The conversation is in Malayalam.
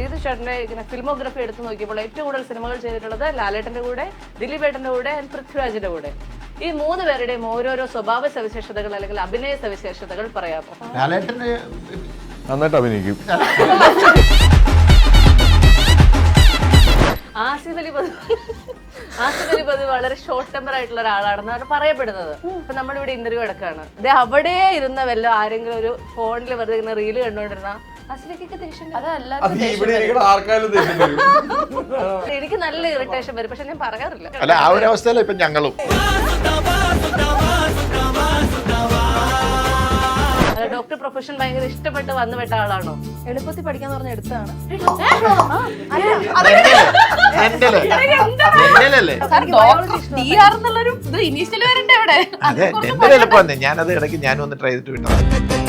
അജിത് ചേട്ടന്റെ ഇങ്ങനെ ഫിലിമോഗ്രഫി എടുത്ത് നോക്കിയപ്പോൾ ഏറ്റവും കൂടുതൽ സിനിമകൾ ചെയ്തിട്ടുള്ളത് ലാലേട്ടന്റെ കൂടെ, ദിലീപേട്ടന്റെ കൂടെ, പൃഥ്വിരാജിന്റെ കൂടെ. ഈ 3 പേരുടെയും ഓരോരോ സ്വഭാവ സവിശേഷതകൾ അല്ലെങ്കിൽ അഭിനയ സവിശേഷതകൾ പറയാമോ? ലാലേട്ടന് നന്നായിട്ട് അഭിനയിക്കും. ആസിഫ് അലി പതിവ് വളരെ ഷോർട്ട് ടെമ്പർ ആയിട്ടുള്ള ഒരാളാണെന്നാണ് പറയപ്പെടുന്നത്. ഇപ്പൊ നമ്മളിവിടെ ഇന്റർവ്യൂ എടുക്കാണ്, അവിടെ ഇരുന്ന വല്ല ആരെങ്കിലും ഒരു ഫോണിൽ വെറുതെ ഇങ്ങനെ റീല് കണ്ടോണ്ടിരുന്ന എനിക്ക് നല്ല ഇറിറ്റേഷൻ വരും. പക്ഷെ ഞാൻ പറയാറില്ല. അല്ല, ആ ഒരു അവസ്ഥയില ഇപ്പൊ ഞങ്ങളും. ഡോക്ടർ പ്രൊഫഷൻ ഭയങ്കര ഇഷ്ടപ്പെട്ട് വന്നുപെട്ട ആളാണോ? എളുപ്പത്തിൽ പഠിക്കാന്ന് പറഞ്ഞ എടുത്താണ്. അതെ, എന്റെ എളുപ്പമാണ്. ഞാനത് ഇടയ്ക്ക് ഞാനും ഒന്ന് ട്രൈ ചെയ്തിട്ട് വിട്ടതാണ്.